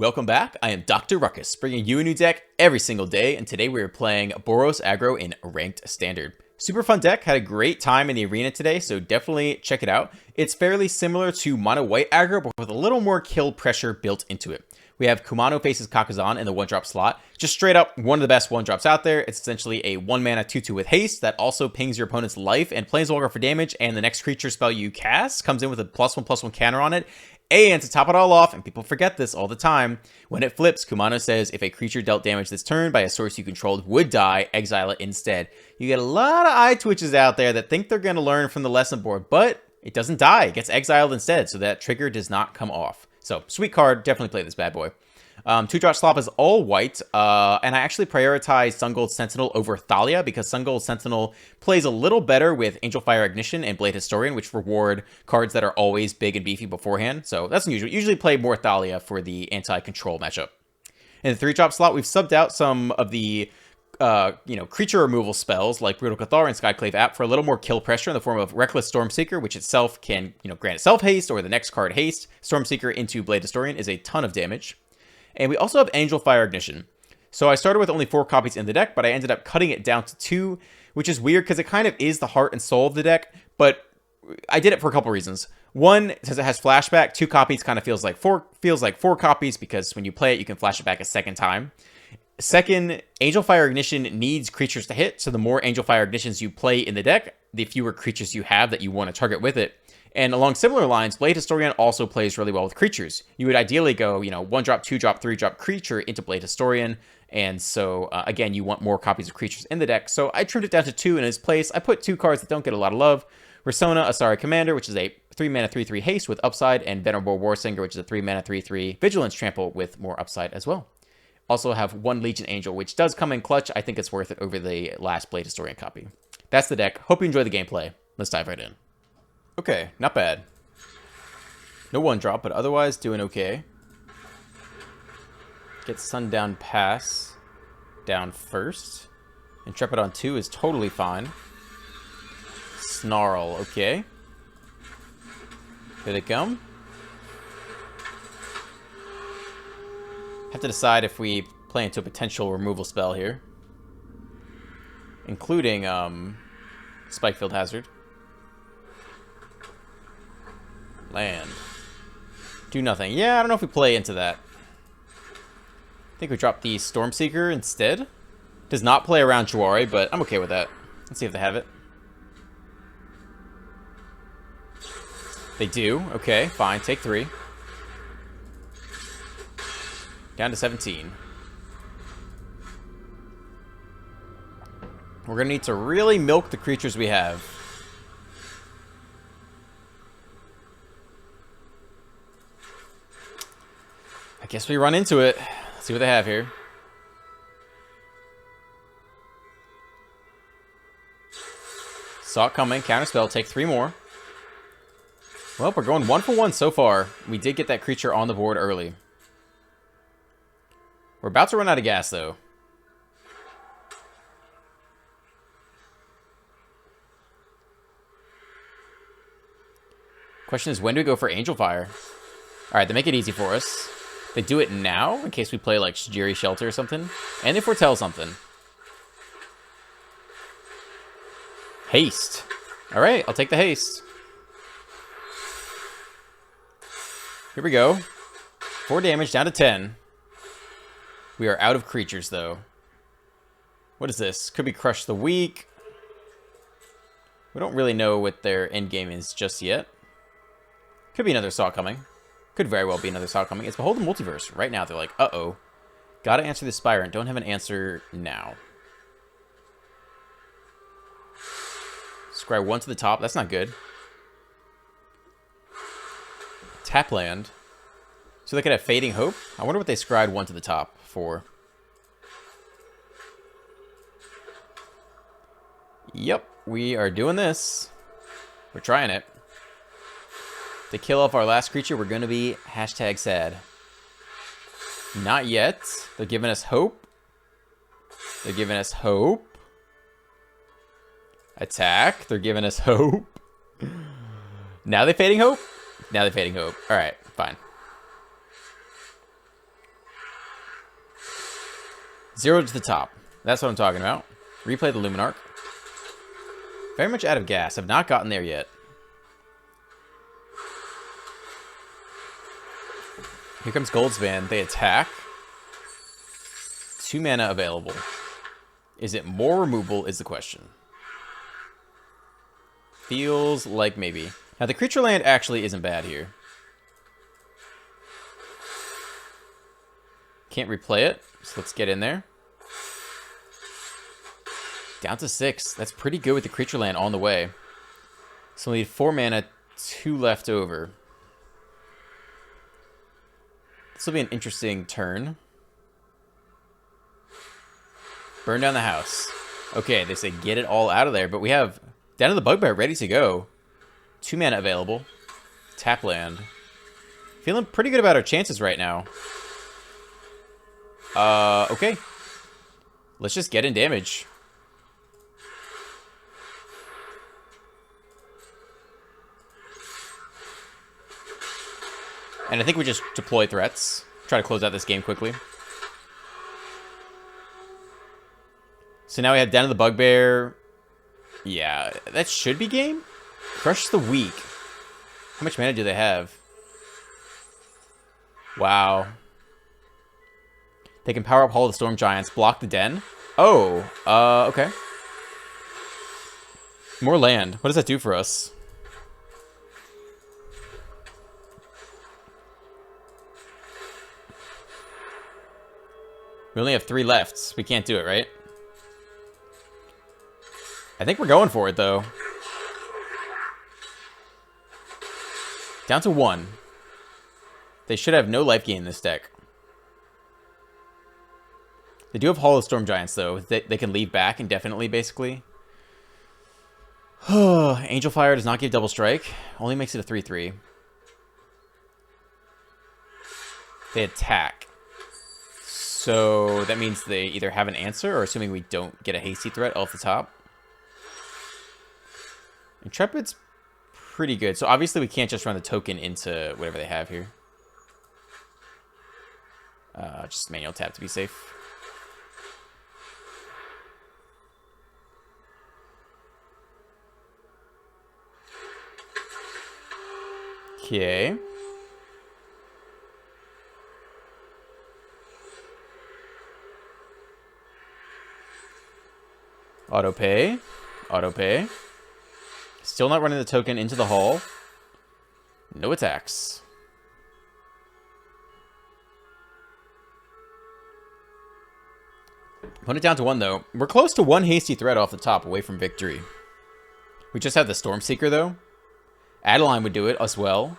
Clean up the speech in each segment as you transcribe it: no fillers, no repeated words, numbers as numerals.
Welcome back, I am Dr. Ruckus, bringing you a new deck every single day, and today we are playing Boros Aggro in Ranked Standard. Super fun deck, had a great time in the arena today, so definitely check it out. It's fairly similar to Mono White Aggro, but with a little more kill pressure built into it. We have Kumano faces Kakuzan in the 1-drop slot. Just straight up, one of the best 1-drops out there. It's essentially a 1-mana 2/2 with haste that also pings your opponent's life and Planeswalker for damage, and the next creature spell you cast comes in with a +1/+1 counter on it. And to top it all off, and people forget this all the time, when it flips, Kumano says if a creature dealt damage this turn by a source you controlled would die, exile it instead. You get a lot of eye twitches out there that think they're going to learn from the lesson board, but it doesn't die. It gets exiled instead, so that trigger does not come off. So, sweet card. Definitely play this bad boy. 2-drop slop is all white, and I actually prioritize Sungold Sentinel over Thalia because Sungold Sentinel plays a little better with Angelfire Ignition and Blade Historian, which reward cards that are always big and beefy beforehand. So that's unusual. Usually play more Thalia for the anti-control matchup. In the 3-drop slot, we've subbed out some of the creature removal spells like Brutal Cathar and Skyclave App for a little more kill pressure in the form of Reckless Stormseeker, which itself can, grant itself haste or the next card haste. Stormseeker into Blade Historian is a ton of damage. And we also have Angelfire Ignition. So I started with only 4 copies in the deck, but I ended up cutting it down to 2, which is weird because it kind of is the heart and soul of the deck, but I did it for a couple reasons. One, since it has flashback, 2 copies kind of feels like 4 copies because when you play it, you can flash it back a second time. Second, Angelfire Ignition needs creatures to hit, so the more Angelfire Ignitions you play in the deck, the fewer creatures you have that you want to target with it. And along similar lines, Blade Historian also plays really well with creatures. You would ideally go, 1-drop, 2-drop, 3-drop creature into Blade Historian. And so, again, you want more copies of creatures in the deck. So I trimmed it down to 2 in its place. I put 2 cards that don't get a lot of love. Resona, Asari Commander, which is a 3-mana 3/3 haste with upside, and Venerable Warsinger, which is a 3-mana 3/3 Vigilance Trample with more upside as well. Also have 1 Legion Angel, which does come in clutch. I think it's worth it over the last Blade Historian copy. That's the deck. Hope you enjoy the gameplay. Let's dive right in. Okay, not bad. No 1-drop, but otherwise doing okay. Get Sundown Pass down first. Intrepid on 2 is totally fine. Snarl, okay. Here they come. Have to decide if we play into a potential removal spell here. Including, Spikefield Hazard. Land. Do nothing. Yeah, I don't know if we play into that. I think we drop the Stormseeker instead. Does not play around Juari, but I'm okay with that. Let's see if they have it. They do. Okay, fine. Take 3. Down to 17. We're going to need to really milk the creatures we have. I guess we run into it. Let's see what they have here. Saw it coming. Counterspell. Take 3 more. Well, we're going 1 for 1 so far. We did get that creature on the board early. We're about to run out of gas, though. Question is, when do we go for Angelfire? Alright, they make it easy for us. They do it now, in case we play, like, Shijiri Shelter or something. And they foretell something. Haste. Alright, I'll take the haste. Here we go. 4 damage, down to 10. We are out of creatures, though. What is this? Could be Crush the Weak. We don't really know what their endgame is just yet. Could be another Saw coming. Could very well be another Saw coming. It's Behold the Multiverse. Right now, they're like, uh-oh. Gotta answer the Spirant. Don't have an answer now. Scry 1 to the top. That's not good. Tap land. So they could have Fading Hope. I wonder what they scried 1 to the top for. Yep, we are doing this. We're trying it. To kill off our last creature, we're going to be #sad. Not yet. They're giving us hope. They're giving us hope. Attack. They're giving us hope. Now they Fading Hope? Now they're Fading Hope. Alright, fine. 0 to the top. That's what I'm talking about. Replay the Luminarch. Very much out of gas. I've not gotten there yet. Here comes Goldspan. They attack. 2 mana available. Is it more removable is the question. Feels like maybe. Now, the creature land actually isn't bad here. Can't replay it, so let's get in there. Down to 6. That's pretty good with the creature land on the way. So we need 4 mana, 2 left over. This will be an interesting turn. Burn down the house. Okay, they say get it all out of there, but we have Den of the Bugbear ready to go. 2 mana available. Tap land. Feeling pretty good about our chances right now. Okay. Let's just get in damage. And I think we just deploy threats. Try to close out this game quickly. So now we have Den of the Bugbear. Yeah, that should be game. Crush the Weak. How much mana do they have? Wow. They can power up Hall of the Storm Giants, block the Den. Oh, okay. More land. What does that do for us? We only have 3 left. We can't do it, right? I think we're going for it, though. Down to 1. They should have no life gain in this deck. They do have Hall of Storm Giants, though. They can leave back indefinitely, basically. Angelfire does not give double strike. Only makes it a 3/3. They attack. So that means they either have an answer, or assuming we don't get a hasty threat off the top. Intrepid's pretty good. So obviously we can't just run the token into whatever they have here. Just manual tap to be safe. Okay. Auto pay. Auto pay. Still not running the token into the hall. No attacks. Put it down to 1, though. We're close to 1 hasty threat off the top, away from victory. We just have the Stormseeker, though. Adeline would do it as well.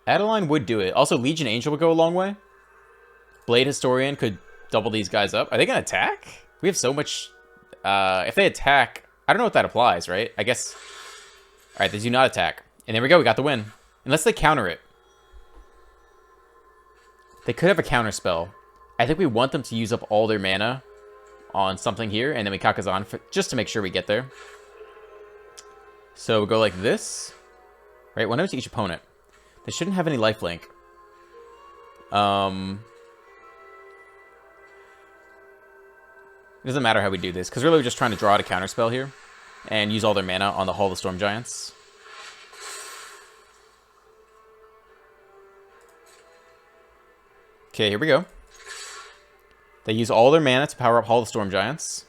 Adeline would do it. Also, Legion Angel would go a long way. Blade Historian could double these guys up. Are they going to attack? We have so much... if they attack... I don't know if that applies, right? I guess... Alright, they do not attack. And there we go, we got the win. Unless they counter it. They could have a counter spell. I think we want them to use up all their mana on something here, and then we Kakazan for, just to make sure we get there. So we'll go like this. Right, 1 to each opponent. They shouldn't have any lifelink. It doesn't matter how we do this, because really we're just trying to draw out a counterspell here and use all their mana on the Hall of the Storm Giants. Okay, here we go. They use all their mana to power up Hall of the Storm Giants.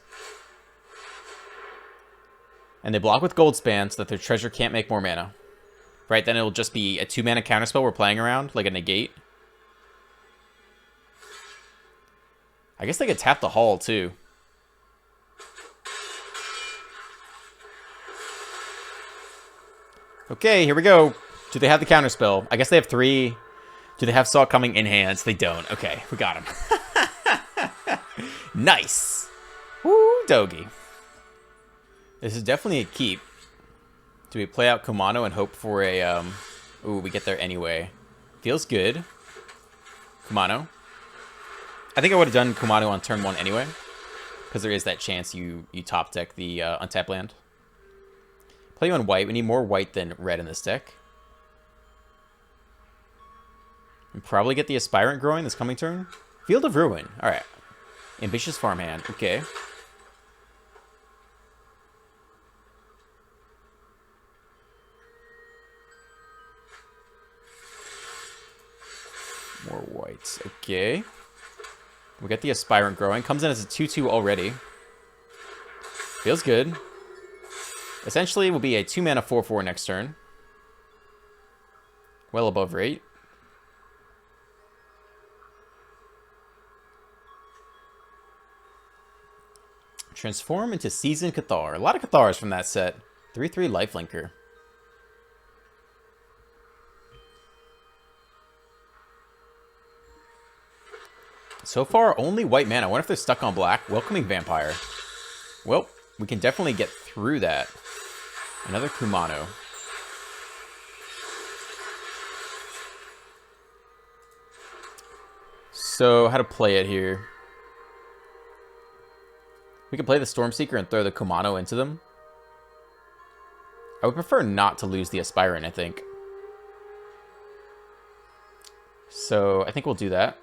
And they block with Goldspan so that their treasure can't make more mana. Right, then it'll just be a 2 mana counterspell we're playing around, like a negate. I guess they could tap the Hall, too. Okay, here we go. Do they have the counterspell? I guess they have 3. Do they have Saw coming in hands? They don't. Okay, we got him. Nice. Woo, doggy. This is definitely a keep. Do we play out Kumano and hope for a, Ooh, we get there anyway. Feels good. Kumano. I think I would have done Kumano on turn 1 anyway. Because there is that chance you top deck the untap land. Play you on white. We need more white than red in this deck. And probably get the Aspirant growing this coming turn. Field of Ruin. Alright. Ambitious farmhand. Okay. More whites. Okay. We got the Aspirant growing. Comes in as a 2/2 already. Feels good. Essentially, will be a 2-mana 4/4 next turn. Well above rate. Transform into Seasoned Cathar. A lot of Cathars from that set. 3/3 lifelinker. So far, only white mana. I wonder if they're stuck on black. Welcoming Vampire. Well, we can definitely get through that. Another Kumano. So, how to play it here. We can play the Stormseeker and throw the Kumano into them. I would prefer not to lose the Aspirant, I think. So, I think we'll do that.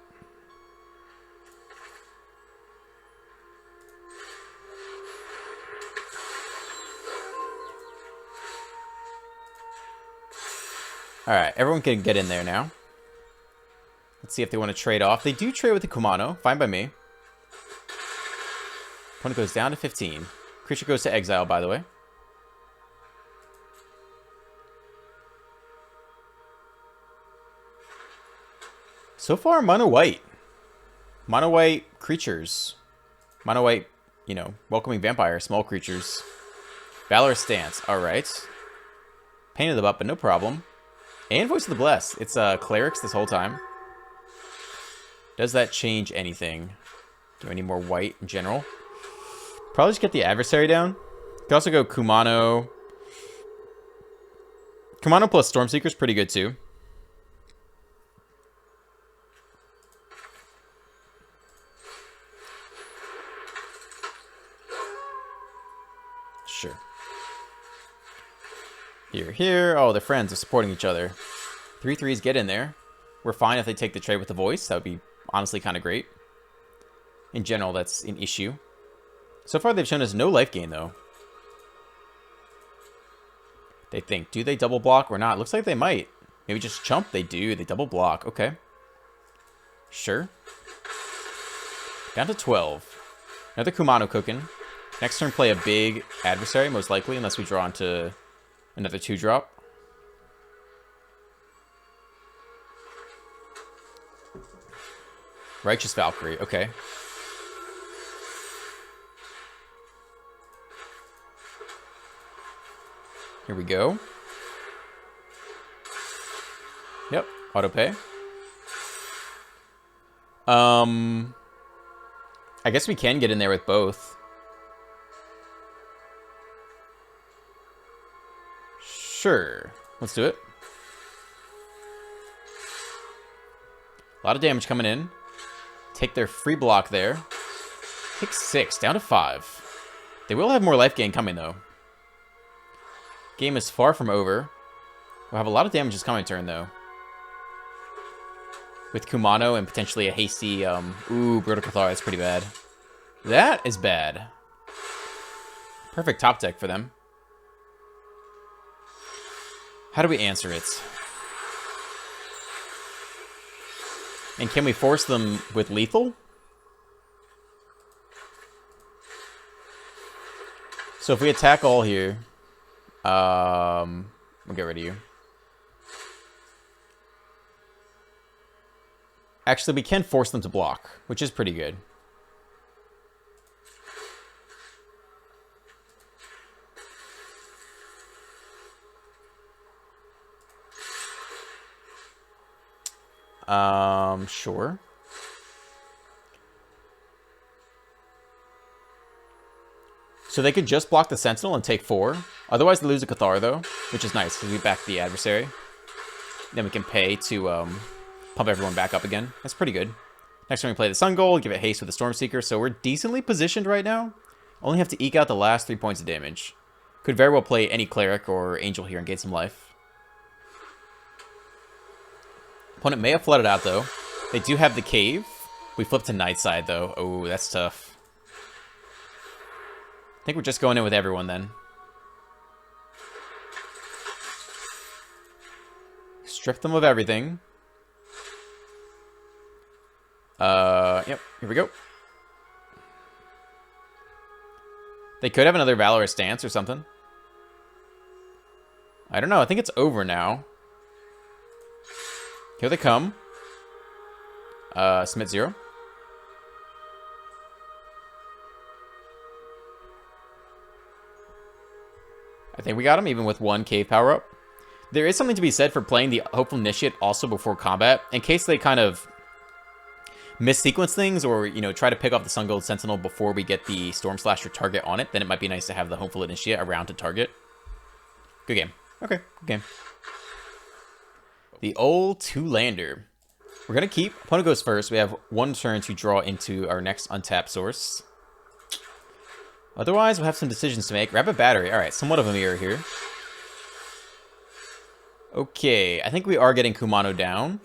Alright, everyone can get in there now. Let's see if they want to trade off. They do trade with the Kumano. Fine by me. Opponent goes down to 15. Creature goes to exile, by the way. So far, mono white. Mono white creatures. Mono white, you know, welcoming vampire, small creatures. Valorous Stance. Alright. Pain in the butt, but no problem. And Voice of the Blessed. It's clerics this whole time. Does that change anything? Do I need more white in general? Probably just get the adversary down. Could also go Kumano. Kumano plus Stormseeker is pretty good too. Sure. Here. Oh, they're friends. They're supporting each other. 3/3s get in there. We're fine if they take the trade with the voice. That would be honestly kind of great. In general, that's an issue. So far, they've shown us no life gain, though. They think, do they double block or not? Looks like they might. Maybe just chump? They do. They double block. Okay. Sure. Down to 12. Another Kumano cooking. Next turn, play a big adversary, most likely, unless we draw into another 2-drop. Righteous Valkyrie, okay. Here we go. Yep, auto pay. I guess we can get in there with both. Sure, let's do it. A lot of damage coming in. Take their free block there. Take 6, down to 5. They will have more life gain coming, though. Game is far from over. We'll have a lot of damage this coming turn, though. With Kumano and potentially a hasty, ooh, Brutal Cathar, that's pretty bad. That is bad. Perfect top deck for them. How do we answer it? And can we force them with lethal? So if we attack all here, we'll get rid of you. Actually, we can force them to block, which is pretty good. Sure. So they could just block the Sentinel and take 4. Otherwise, they lose a Cathar, though, which is nice, because we back the adversary. Then we can pay to pump everyone back up again. That's pretty good. Next time we play the Sun Gold, give it haste with the Stormseeker, so we're decently positioned right now. Only have to eke out the last 3 points of damage. Could very well play any Cleric or Angel here and gain some life. Opponent may have flooded out, though. They do have the Cave. We flip to night side, though. Oh, that's tough. I think we're just going in with everyone, then. Strip them of everything. Yep, here we go. They could have another Valorous Stance or something. I don't know. I think it's over now. Here they come. Submit 0. I think we got him, even with 1 cave power-up. There is something to be said for playing the Hopeful Initiate also before combat, in case they kind of missequence things, or, you know, try to pick off the Sun Gold Sentinel before we get the Storm Slasher target on it. Then it might be nice to have the Hopeful Initiate around to target. Good game. Okay, good game. The old 2-lander. We're going to keep. Opponent goes first. We have 1 turn to draw into our next untapped source. Otherwise, we'll have some decisions to make. Rapid Battery. All right, somewhat of a mirror here. Okay, I think we are getting Kumano down.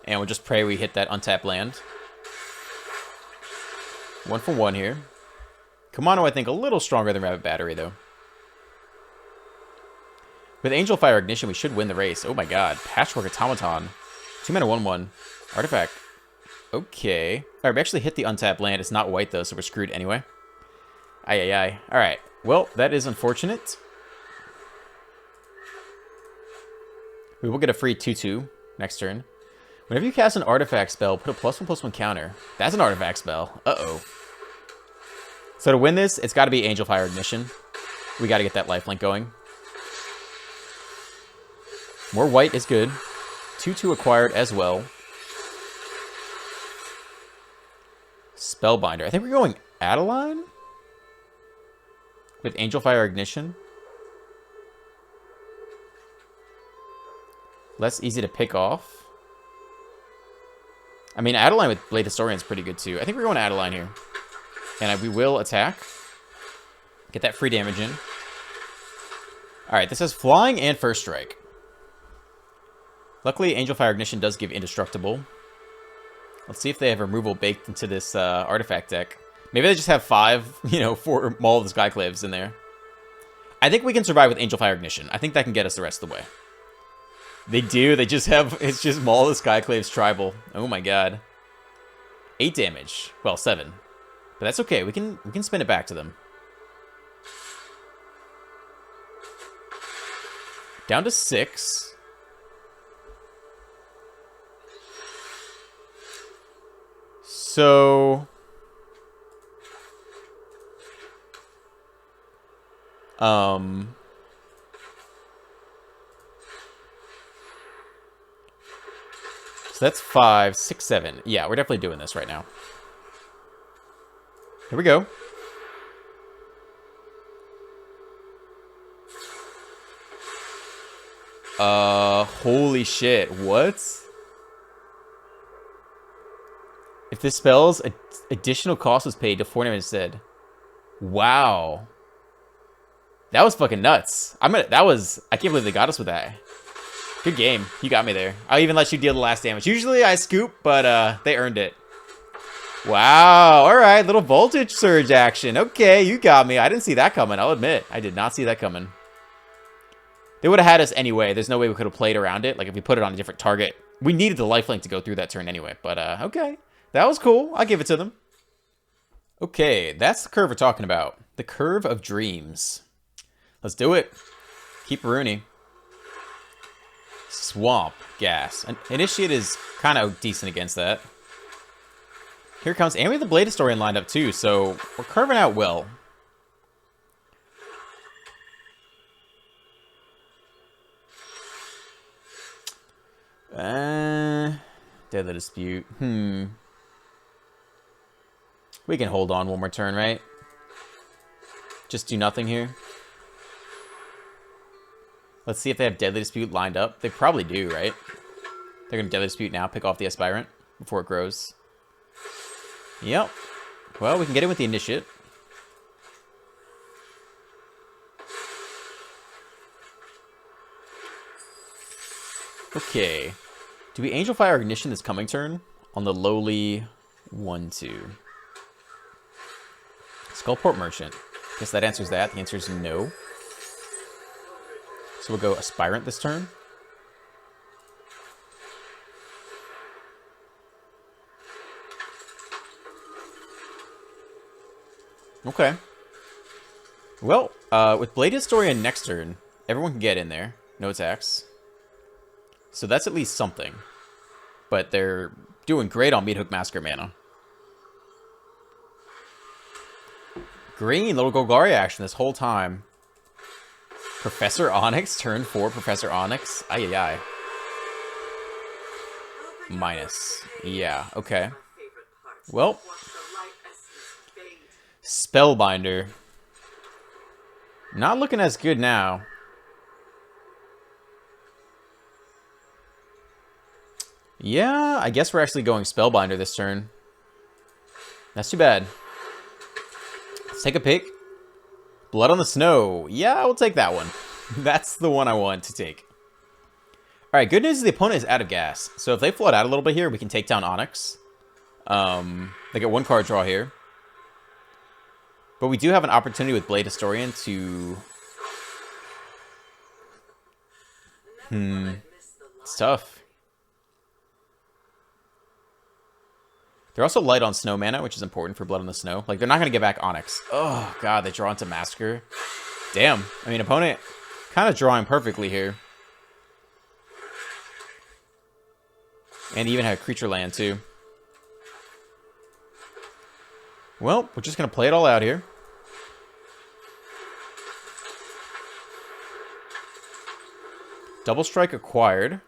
And we'll just pray we hit that untapped land. 1 for 1 here. Kumano, I think, a little stronger than Rapid Battery, though. With Angelfire Ignition, we should win the race. Oh my god. Patchwork Automaton. 2 mana 1/1. Artifact. Okay. Alright, we actually hit the untapped land. It's not white, though, so we're screwed anyway. Aye. Alright. Well, that is unfortunate. We will get a free 2/2 next turn. Whenever you cast an artifact spell, put a +1/+1 counter. That's an artifact spell. Uh-oh. So to win this, it's got to be Angelfire Ignition. We got to get that lifelink going. More white is good. 2/2 acquired as well. Spellbinder. I think we're going Adeline? With Angelfire Ignition. Less easy to pick off. I mean, Adeline with Blade Historian is pretty good, too. I think we're going Adeline here. And we will attack. Get that free damage in. Alright, this has Flying and First Strike. Luckily, Angelfire Ignition does give Indestructible. Let's see if they have removal baked into this artifact deck. Maybe they just have 5, you know, 4 Maul of the Skyclaves in there. I think we can survive with Angelfire Ignition. I think that can get us the rest of the way. They do. They just have... It's just Maul of the Skyclaves Tribal. Oh my god. 8 damage. Well, 7. But that's okay. We can spin it back to them. Down to 6. So... So that's 5, 6, 7. Yeah, we're definitely doing this right now. Here we go. Holy shit. What? If this spell's additional cost was paid to 4 damage instead. Wow. That was fucking nuts. I can't believe they got us with that. Good game. You got me there. I'll even let you deal the last damage. Usually I scoop, but they earned it. Wow. All right. Little voltage surge action. Okay, you got me. I didn't see that coming. I'll admit. I did not see that coming. They would have had us anyway. There's no way we could have played around it. Like, if we put it on a different target. We needed the lifelink to go through that turn anyway. But, okay. That was cool. I'll give it to them. Okay, that's the curve we're talking about. The Curve of Dreams. Let's do it. Keep Rooney. Swamp Gas. Initiate is kind of decent against that. Here it comes. And we have the Blade Historian lined up too, so we're carving out well. Deadly Dispute. We can hold on one more turn, right? Just do nothing here. Let's see if they have Deadly Dispute lined up. They probably do, right? They're going to Deadly Dispute now, pick off the Aspirant before it grows. Yep. Well, we can get in with the Initiate. Okay. Do we Angelfire Ignition this coming turn on the lowly 1/2? Skullport Merchant. Guess that answers that. The answer is no. So we'll go Aspirant this turn. Okay. Well, with Blade Historian next turn, everyone can get in there. No attacks. So that's at least something. But they're doing great on Meathook Massacre mana. Green, little Golgari action this whole time. Professor Onyx, turn 4, Professor Onyx. Ay, ay, ay. Minus. Yeah, okay. Well. Spellbinder. Not looking as good now. Yeah, I guess we're actually going Spellbinder this turn. That's too bad. Let's take a pick. Blood on the Snow. Yeah, we'll take that one. That's the one I want to take. Alright, good news is the opponent is out of gas. So if they flood out a little bit here, we can take down Onyx. They get 1 card draw here. But we do have an opportunity with Blade Historian to... It's tough. They're also light on snow mana, which is important for Blood on the Snow. Like, they're not going to get back Onyx. Oh, God, they draw into Massacre. Damn. I mean, opponent kind of drawing perfectly here. And even had creature land, too. Well, we're just going to play it all out here. Double Strike acquired.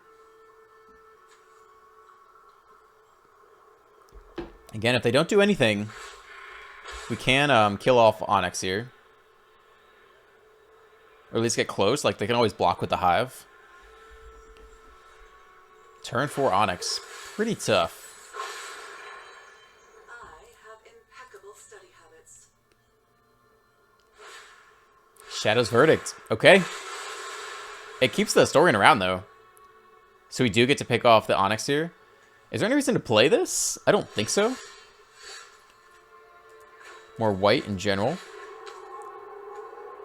Again, if they don't do anything, we can kill off Onyx here. Or at least get close. Like, they can always block with the Hive. Turn 4 Onyx. Pretty tough. I have impeccable study habits. Shadow's Verdict. Okay. It keeps the historian around, though. So we do get to pick off the Onyx here. Is there any reason to play this? I don't think so. More white in general.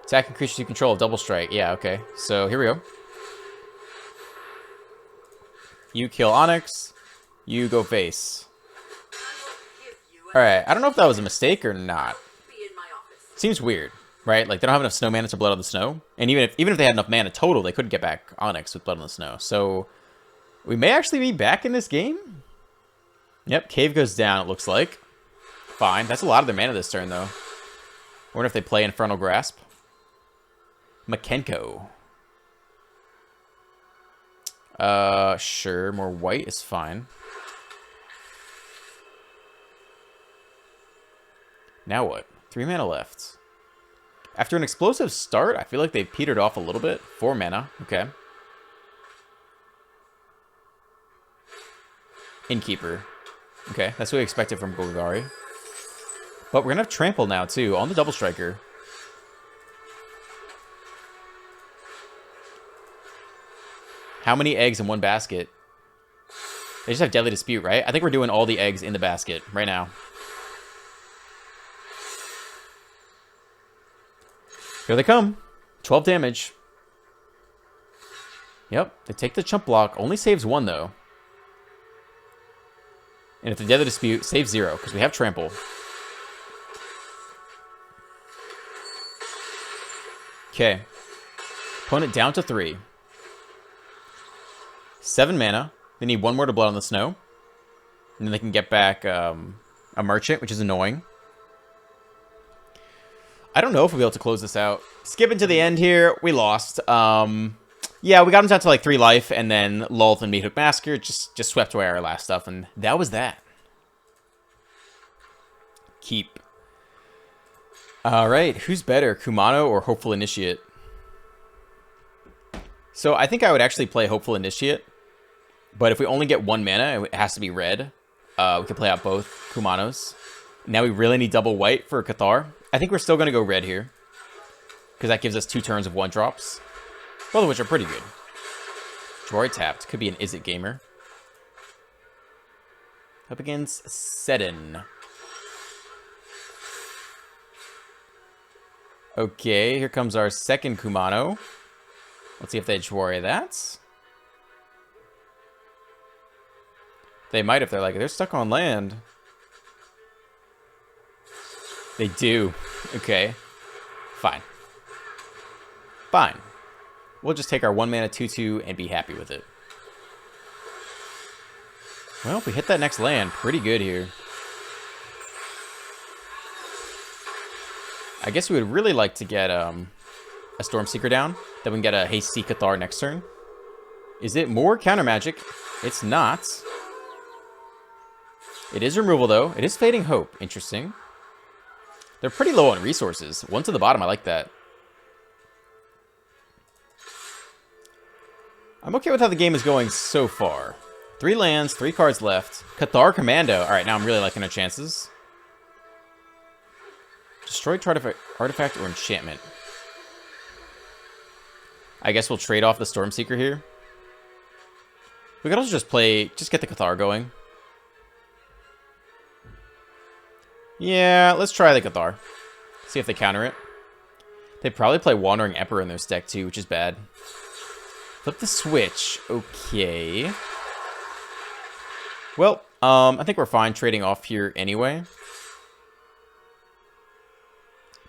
Attacking creatures you control, double strike. Yeah, okay. So here we go. You kill Onyx. You go face. Alright, I don't know if that was a mistake or not. Seems weird, right? Like, they don't have enough snow mana to Blood on the Snow. And even if they had enough mana total, they couldn't get back Onyx with Blood on the Snow. So, we may actually be back in this game. Yep, Cave goes down, it looks like. Fine. That's a lot of their mana this turn, though. I wonder if they play Infernal Grasp. Makenko. Sure. More white is fine. Now what? 3 mana left. After an explosive start, I feel like they've petered off a little bit. 4 mana. Okay. Innkeeper. Okay, that's what we expected from Golgari. But we're going to have Trample now, too, on the Double Striker. How many eggs in one basket? They just have Deadly Dispute, right? I think we're doing all the eggs in the basket right now. Here they come. 12 damage. Yep, they take the chump block. Only saves 1, though. And if the Deadly Dispute, saves 0, because we have Trample. Okay. Opponent down to 3. 7 mana. They need 1 more to Blood on the Snow. And then they can get back a Merchant, which is annoying. I don't know if we'll be able to close this out. Skipping to the end here, we lost. Yeah, we got him down to like 3 life, and then Lulth and Meathook Massacre just swept away our last stuff, and that was that. Keep. Alright, who's better, Kumano or Hopeful Initiate? So I think I would actually play Hopeful Initiate, but if we only get 1 mana, it has to be red. We can play out both Kumanos. Now we really need double white for Cathar. I think we're still going to go red here, because that gives us 2 turns of 1-drops. Both of which are pretty good. Droid tapped. Could be an Is It Gamer. Up against Sedin. Okay, here comes our second Kumano. Let's see if they Edge Warrior that. They might if they're like, they're stuck on land. They do. Okay. Fine. Fine. We'll just take our 1-mana 2/2 and be happy with it. Well, we hit that next land pretty good here. I guess we would really like to get a Stormseeker down. Then we can get a Hasty Cathar next turn. Is it more counter magic? It's not. It is removal, though. It is Fading Hope. Interesting. They're pretty low on resources. One to the bottom. I like that. I'm okay with how the game is going so far. 3 lands, 3 cards left. Cathar Commando. All right, now I'm really liking our chances. Destroy artifact or enchantment. I guess we'll trade off the Stormseeker here. We could also just get the Cathar going. Yeah, let's try the Cathar. See if they counter it. They probably play Wandering Emperor in their deck too, which is bad. Flip the switch. Okay. Well, I think we're fine trading off here anyway.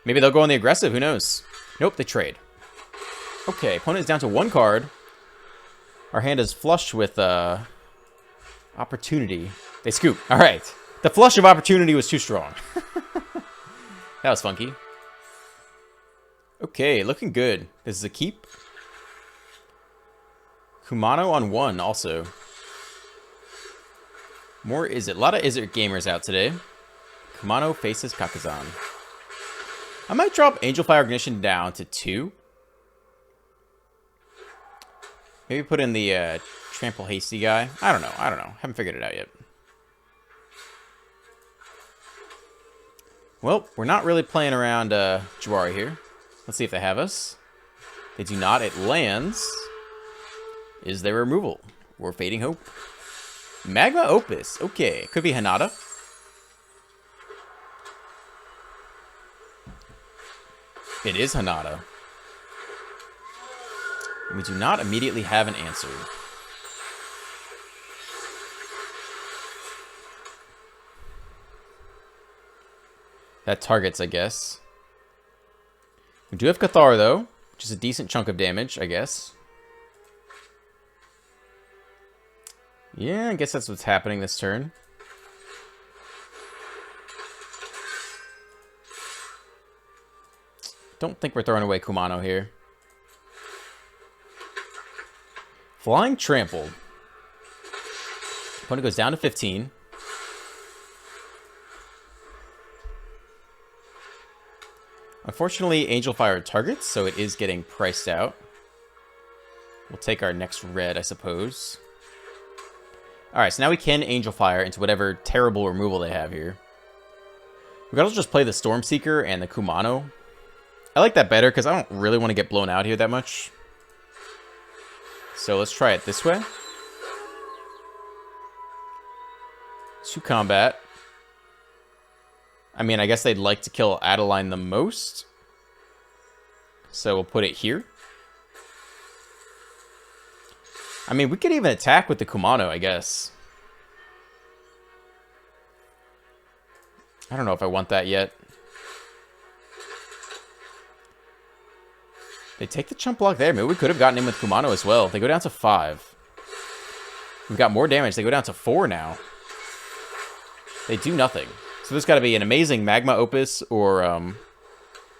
Maybe they'll go on the aggressive. Who knows? Nope, they trade. Okay, opponent is down to 1 card. Our hand is flush with opportunity. They scoop. All right. The flush of opportunity was too strong. That was funky. Okay, looking good. This is a keep. Kumano on 1 also. More Izzet. A lot of Izzet gamers out today. Kumano faces Kakazan. I might drop Angelfire Ignition down to 2. Maybe put in the Trample Hasty guy. I don't know. Haven't figured it out yet. Well, we're not really playing around Jawari here. Let's see if they have us. They do not. It lands. Is there removal? Or Fading Hope? Magma Opus. Okay. Could be Hanada. It is Hanada. We do not immediately have an answer. That targets, I guess. We do have Cathar, though, which is a decent chunk of damage, I guess. Yeah, I guess that's what's happening this turn. Don't think we're throwing away Kumano here. Flying Trampled. Opponent goes down to 15. Unfortunately, Angelfire targets, so it is getting priced out. We'll take our next red, I suppose. Alright, so now we can Angelfire into whatever terrible removal they have here. We gotta just play the Stormseeker and the Kumano. I like that better because I don't really want to get blown out here that much. So let's try it this way. 2 combat. I mean, I guess they'd like to kill Adeline the most. So we'll put it here. I mean, we could even attack with the Kumano, I guess. I don't know if I want that yet. They take the chump block there. Maybe we could have gotten in with Kumano as well. They go down to 5. We've got more damage. They go down to 4 now. They do nothing. So there's got to be an amazing Magma Opus or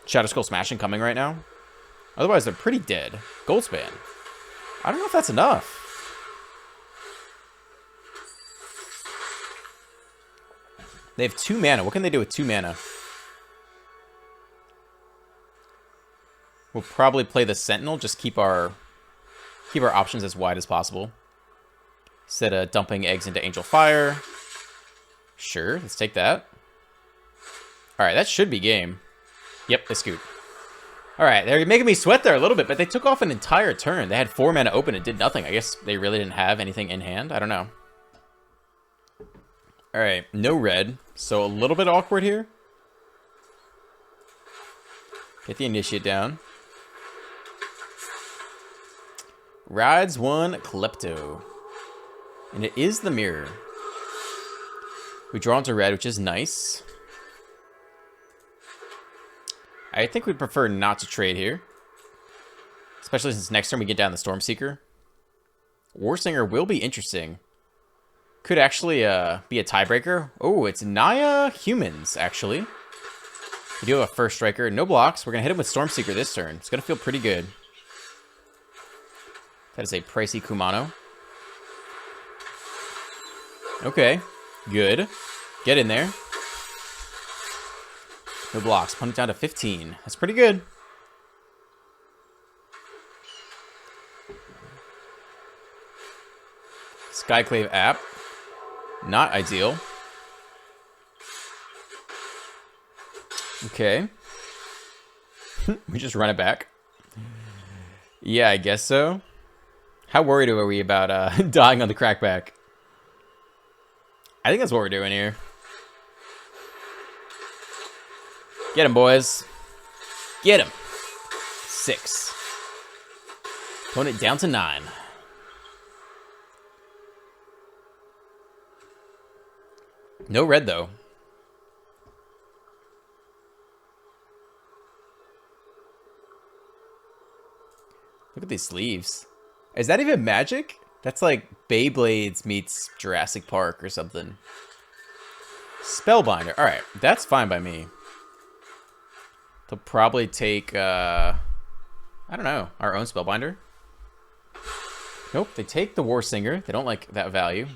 Shadow Skull Smashing coming right now. Otherwise, they're pretty dead. Goldspan. I don't know if that's enough. They have 2 mana. What can they do with 2 mana? We'll probably play the Sentinel. Just keep our options as wide as possible. Instead of dumping eggs into Angelfire. Sure, let's take that. Alright, that should be game. Yep, they scoot. Alright, they're making me sweat there a little bit, but they took off an entire turn. They had 4 mana open and did nothing. I guess they really didn't have anything in hand. I don't know. All right, no red, so a little bit awkward here. Get the initiate down. Rides one Klepto. And it is the mirror. We draw into red, which is nice. I think we'd prefer not to trade here. Especially since next turn we get down the Stormseeker. Warsinger will be interesting. Could actually be a tiebreaker. Oh, it's Naya Humans, actually. We do have a first striker. No blocks. We're going to hit him with Stormseeker this turn. It's going to feel pretty good. That is a pricey Kumano. Okay. Good. Get in there. No blocks. Punt it down to 15. That's pretty good. Skyclave app. Not ideal. Okay. We just run it back. Yeah, I guess so. How worried are we about dying on the crackback? I think that's what we're doing here. Get him, boys. Get him. 6. Tone it down to 9. No red, though. Look at these sleeves. Is that even Magic? That's like Beyblades meets Jurassic Park or something. Spellbinder. Alright, that's fine by me. They'll probably take, I don't know, our own Spellbinder. Nope, they take the Warsinger. They don't like that value.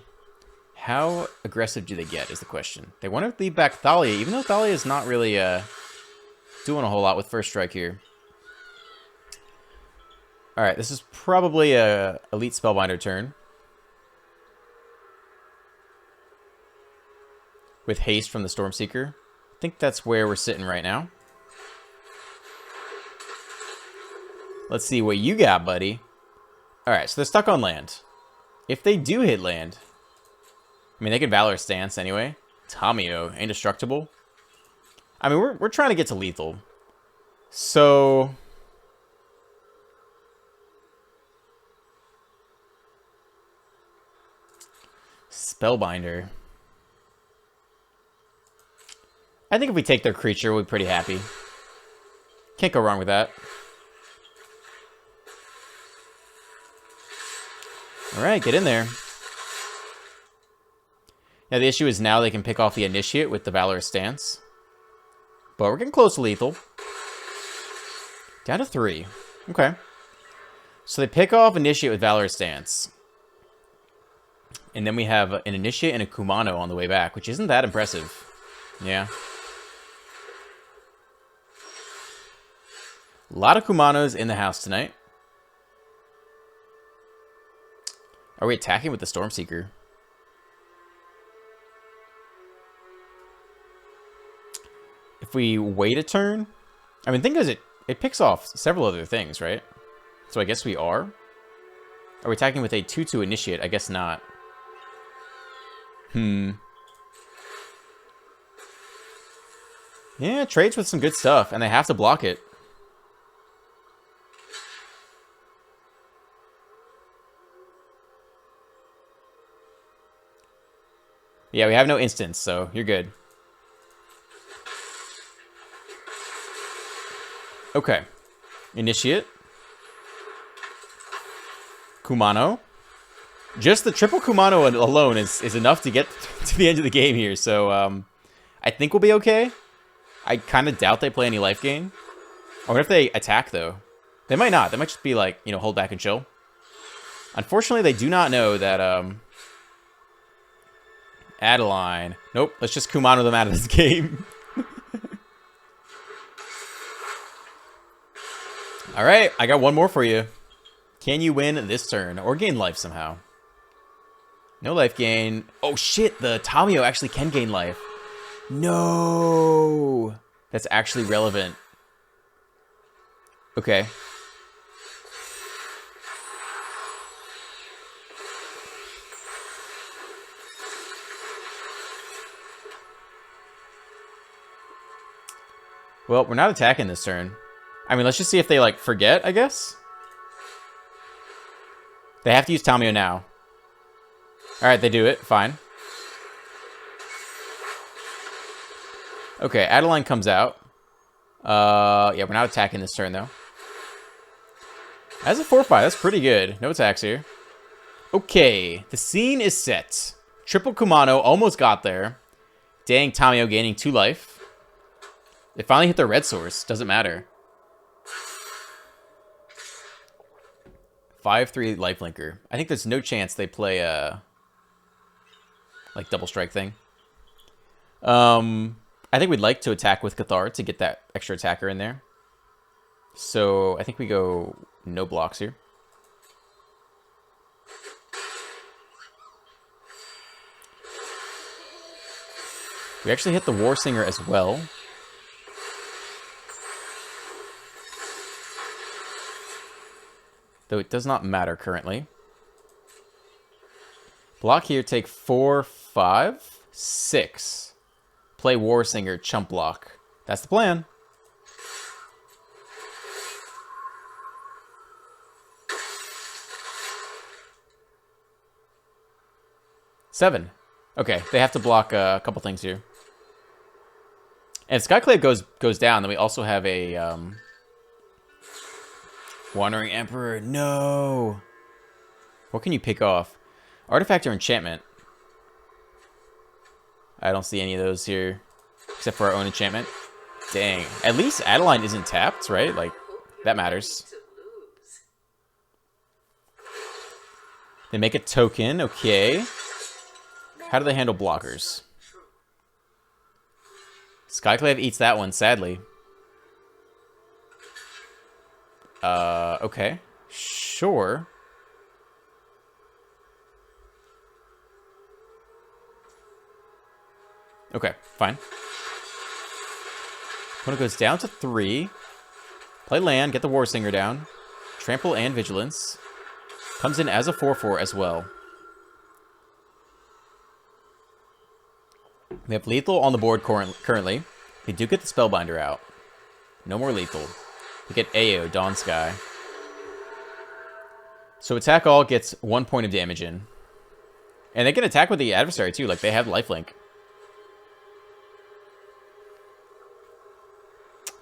How aggressive do they get is the question. They want to leave back Thalia, even though Thalia is not really doing a whole lot with first strike here. Alright, this is probably a Elite Spellbinder turn. With haste from the Stormseeker. I think that's where we're sitting right now. Let's see what you got, buddy. Alright, so they're stuck on land. If they do hit land... I mean, they can Valor Stance anyway. Tamio, indestructible. I mean, we're trying to get to lethal. So... Spellbinder. I think if we take their creature, we'll be pretty happy. Can't go wrong with that. Alright, get in there. Now, the issue is now they can pick off the Initiate with the Valorous Stance. But we're getting close to lethal. Down to 3. Okay. So they pick off Initiate with Valorous Stance. And then we have an Initiate and a Kumano on the way back, which isn't that impressive. Yeah. A lot of Kumanos in the house tonight. Are we attacking with the Stormseeker? If we wait a turn... I mean, think of it picks off several other things, right? So I guess we are. Are we attacking with a 2/2 Initiate? I guess not. Yeah, trades with some good stuff, and they have to block it. Yeah, we have no instants, so you're good. Okay. Initiate. Kumano. Just the triple Kumano alone is enough to get to the end of the game here, so I think we'll be okay. I kind of doubt they play any life gain. I wonder if they attack, though. They might not. They might just be like, you know, hold back and chill. Unfortunately, they do not know that, Adeline. Nope, let's just Kumano them out of this game. Alright, I got one more for you. Can you win this turn? Or gain life somehow? No life gain. Oh shit, the Tamio actually can gain life. No! That's actually relevant. Okay. Well, we're not attacking this turn. I mean, let's just see if they, like, forget, I guess. They have to use Tamio now. Alright, they do it. Fine. Okay, Adeline comes out. Yeah, we're not attacking this turn, though. As a 4-5, that's pretty good. No attacks here. Okay, the scene is set. Triple Kumano almost got there. Dang, Tamio gaining 2 life. They finally hit their red source. Doesn't matter. 5-3 lifelinker. I think there's no chance they play a like double strike thing. I think we'd like to attack with Cathar to get that extra attacker in there. So I think we go no blocks here. We actually hit the War Singer as well. Though it does not matter currently. Block here, take 4, 5, 6. Play War Singer, chump block. That's the plan. Seven. Okay, they have to block a couple things here. And if Skyclave goes down, then we also have a Wandering Emperor. No. What can you pick off? Artifact or enchantment? I don't see any of those here, except for our own enchantment. Dang. At least Adeline isn't tapped, right? Like, that matters. They make a token. Okay. How do they handle blockers? Skyclave eats that one, sadly. Okay. Sure. Okay, fine. Opponent goes down to 3. Play land, get the War Singer down. Trample and Vigilance. Comes in as a 4-4 as well. We have lethal on the board currently. We do get the Spellbinder out. No more lethal. We get AO, Dawn Sky. So attack all gets 1 point of damage in. And they can attack with the adversary too, like they have lifelink.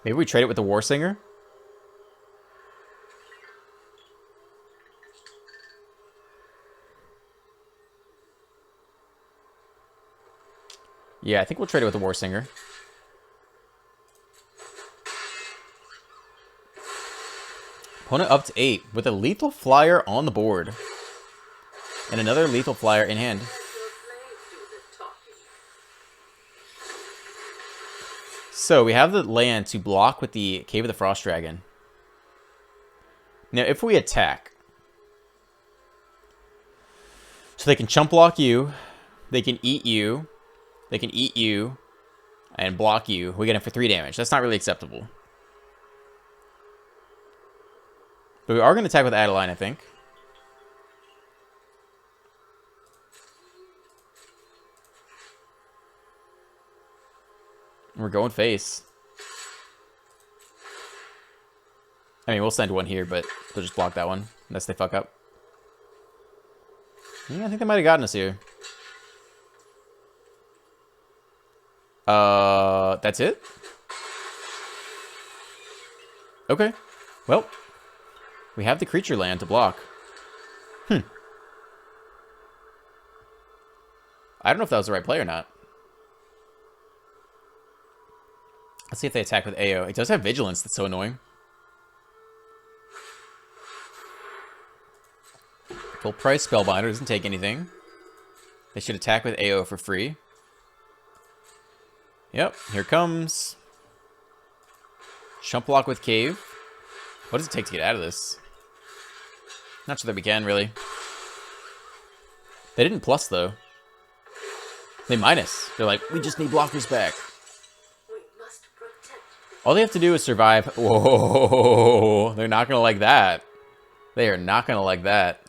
Maybe we trade it with the War Singer? Yeah, I think we'll trade it with the War Singer. Opponent up to 8 with a lethal flyer on the board. And another lethal flyer in hand. So we have the land to block with the Cave of the Frost Dragon. Now if we attack, so they can chump block you, they can eat you, they can eat you, and block you. We get it for 3 damage. That's not really acceptable. But we are going to attack with Adeline, I think. We're going face. I mean, we'll send one here, but they'll just block that one, unless they fuck up. Yeah, I think they might have gotten us here. That's it? Okay. Well, we have the creature land to block. I don't know if that was the right play or not. Let's see if they attack with AO. It does have Vigilance. That's so annoying. Full price Spellbinder. Doesn't take anything. They should attack with AO for free. Yep. Here comes. Chump block with Cave. What does it take to get out of this? Not sure that we can, really. They didn't plus, though. They minus. They're like, we just need blockers back. All they have to do is survive. Whoa, they're not going to like that. They are not going to like that.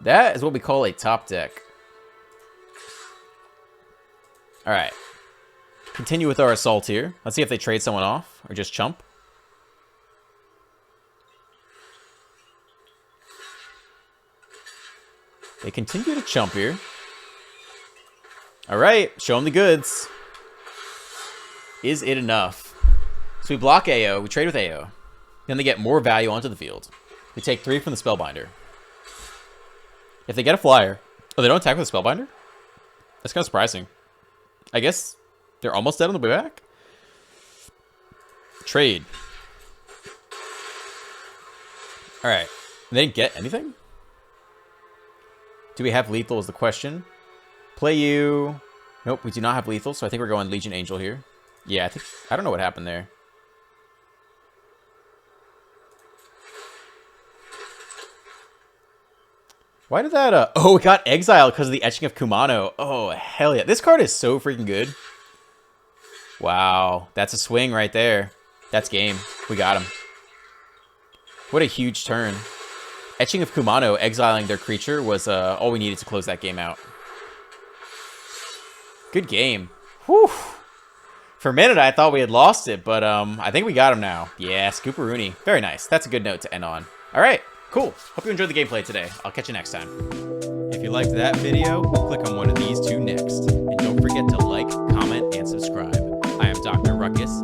That is what we call a top deck. Alright. Continue with our assault here. Let's see if they trade someone off or just chump. They continue to chump here. All right, show them the goods. Is it enough? So we block AO, we trade with AO. Then they get more value onto the field. We take 3 from the Spellbinder. If they get a flyer... Oh, they don't attack with a Spellbinder? That's kind of surprising. I guess they're almost dead on the way back. Trade. All right. They didn't get anything? Do we have lethal is the question. Play you. Nope, we do not have lethal, so I think we're going Legion Angel here. Yeah, I don't know what happened there. Why did that, oh, it got exiled because of the Etching of Kumano. Oh, hell yeah. This card is so freaking good. Wow, that's a swing right there. That's game. We got him. What a huge turn. Etching of Kumano exiling their creature was all we needed to close that game out. Good game. Whew. For a minute, I thought we had lost it, but I think we got him now. Yeah, Scooperoonie. Very nice. That's a good note to end on. All right, cool. Hope you enjoyed the gameplay today. I'll catch you next time. If you liked that video, click on one of these two next. And don't forget to like, comment, and subscribe. I am Dr. Ruckus.